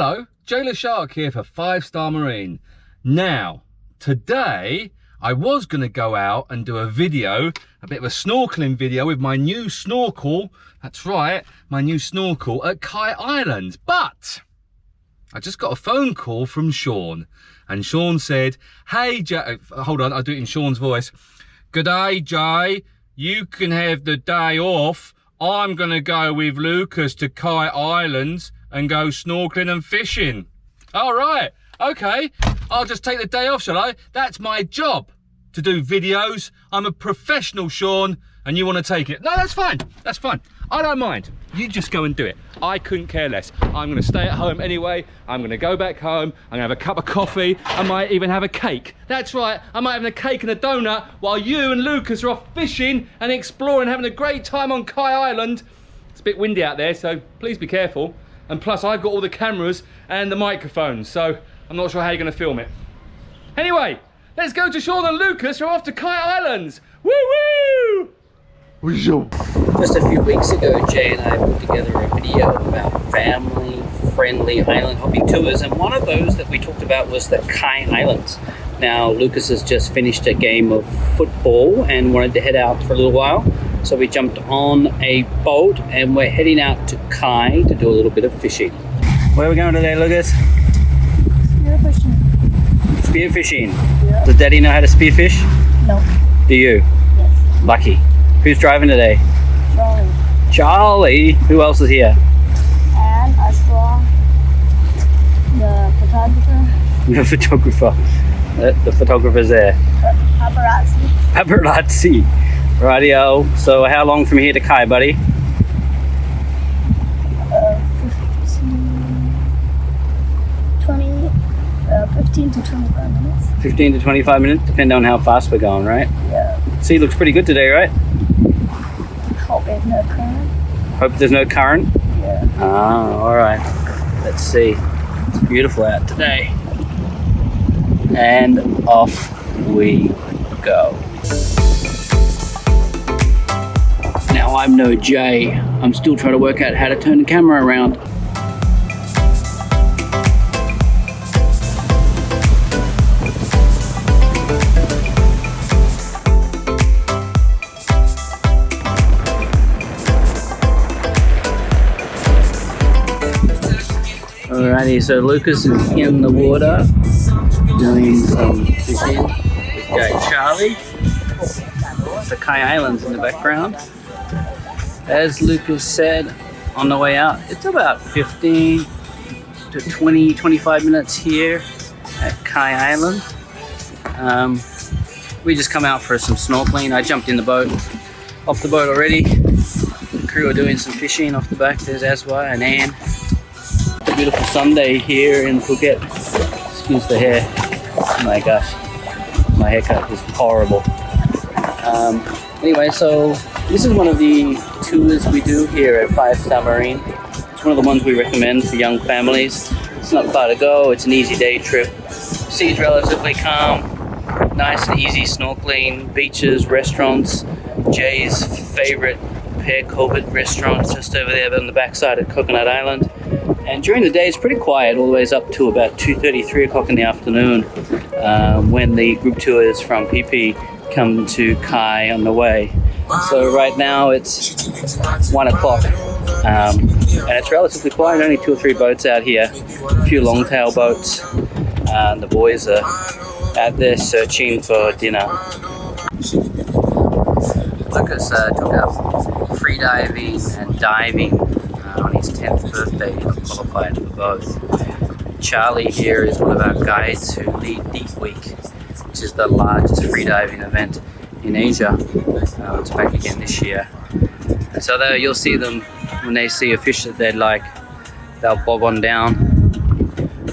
Hello, Jailer Shark here for 5-Star Marine. Now, today I was going to go out and do a video, a bit of a snorkeling video with my new snorkel. That's right, my new snorkel at Khai Islands. But I just got a phone call from Shaun, and Shaun said, "Hey Jay," hold on, I'll do it in Shaun's voice. "G'day Jay, you can have the day off. I'm going to go with Lucas to Khai Islands and go snorkeling and fishing." All right, okay, I'll just take the day off, shall I? That's my job, to do videos. I'm a professional, Shaun, and you want to take it. No, that's fine, that's fine. I don't mind. You just go and do it. I couldn't care less. I'm going to stay at home anyway. I'm going to go back home. I'm going to have a cup of coffee. I might even have a cake. That's right, I might have a cake and a donut while you and Lucas are off fishing and exploring, having a great time on Khai Island. It's a bit windy out there, so please be careful. And plus, I've got all the cameras and the microphones, so I'm not sure how you're going to film it. Anyway, let's go to Shaun and Lucas. We're off to Khai Islands. Woo woo! Just a few weeks ago, Jay and I put together a video about family-friendly island hopping tours, and one of those that we talked about was the Khai Islands. Now, Lucas has just finished a game of football and wanted to head out for a little while, so we jumped on a boat and we're heading out to Khai to do a little bit of fishing. Where are we going today, Lucas? Spearfishing. Spearfishing? Yeah. Does Daddy know how to spearfish? No. Do you? Yes. Lucky. Who's driving today? Charlie. Charlie? Who else is here? And I saw the photographer. The photographer. The photographer's there. Paparazzi. Paparazzi. Rightio. So how long from here to Khai, buddy? 15 to 25 minutes. 15 to 25 minutes, depending on how fast we're going, right? Yeah. Sea looks pretty good today, right? Hope there's no current. Hope there's no current? Yeah. Ah, alright. Let's see. It's beautiful out today. And off we go. Now, I'm no Jay. I'm still trying to work out how to turn the camera around. Alrighty, so Lucas is in the water doing some fishing with guy Charlie. The Khai Islands in the background. As Lucas said on the way out, it's about 15 to 25 minutes here at Khai Island. We just come out for some snorkeling. I jumped in the boat, off the boat already. The crew are doing some fishing off the back. There's Aswa and Anne. A beautiful Sunday here in Phuket. Excuse the hair. Oh my gosh, my haircut is horrible. Anyway, so this is one of the tours we do here at 5-Star Marine. It's one of the ones we recommend for young families. It's not far to go, it's an easy day trip. Sea's relatively calm, nice and easy snorkeling, beaches, restaurants. Jay's favorite pear covet restaurant just over there on the backside of Coconut Island. And during the day it's pretty quiet, all the way up to about 2:30, 3 o'clock in the afternoon, when the group tours from PP come to Khai on the way. So right now it's 1 o'clock, and it's relatively quiet, only 2 or 3 boats out here, a few longtail boats, and the boys are out there searching for dinner. Lucas took up free diving and diving on his 10th birthday. He got qualified for both. Charlie here is one of our guides who lead Deep Week, which is the largest freediving event in Asia. It's back again this year. And so you'll see them when they see a fish that they like, they'll bob on down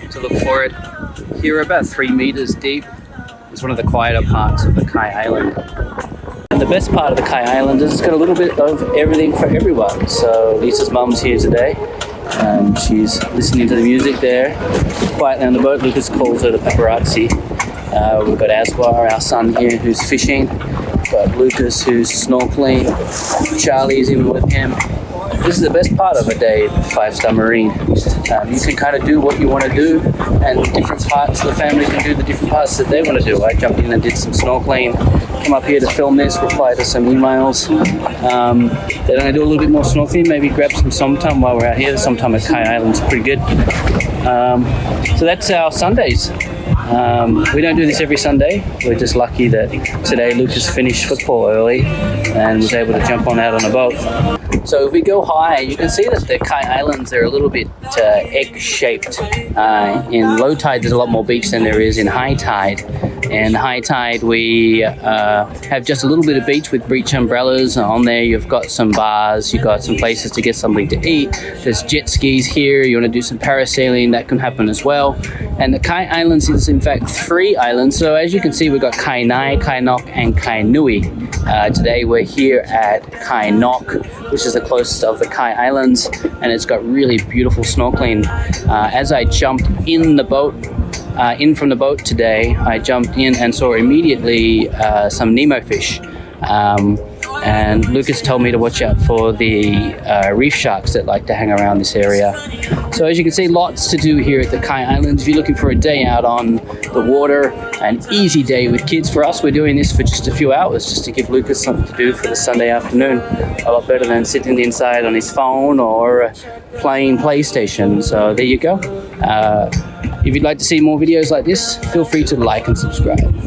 to look for it. Here, about 3 meters deep. It's one of the quieter parts of the Khai Island. And the best part of the Khai Island is it's got a little bit of everything for everyone. So Lisa's mum's here today. She's listening to the music there, quietly on the boat. Lucas calls her the paparazzi. We've got Aswa, our son here, who's fishing. We've got Lucas, who's snorkeling. Charlie's even with him. this is the best part of a day at 5-star Marine. You can kind of do what you want to do, and different parts of the family can do the different parts that they want to do. I jumped in and did some snorkeling, come up here to film this, reply to some emails. Then I'm going to do a little bit more snorkeling, maybe grab some sometime while we're out here. The sometime at Khai Islands is pretty good. So that's our Sundays. We don't do this every Sunday. We're just lucky that today Lucas finished football early and was able to jump on out on a boat. So if we go high, you can see that the Khai Islands are a little bit egg-shaped. In low tide, there's a lot more beach than there is in high tide. In high tide, we have just a little bit of beach with beach umbrellas. On there, you've got some bars, you've got some places to get something to eat. There's jet skis here. You want to do some parasailing, that can happen as well. And the Khai Islands is in fact 3 islands. So as you can see, we've got Khai Nai, Khai Nok, and Khai Nui. Today we're here at Khai Nok, which is the closest of the Khai Islands, and it's got really beautiful snorkeling. As I jumped in the boat, in from the boat today, I jumped in and saw immediately some Nemo fish. And Lucas told me to watch out for the reef sharks that like to hang around this area. So as you can see, lots to do here at the Khai Islands. If you're looking for a day out on the water, an easy day with kids. For us, we're doing this for just a few hours, just to give Lucas something to do for the Sunday afternoon. A lot better than sitting inside on his phone or playing PlayStation. So there you go. If you'd like to see more videos like this, feel free to like and subscribe.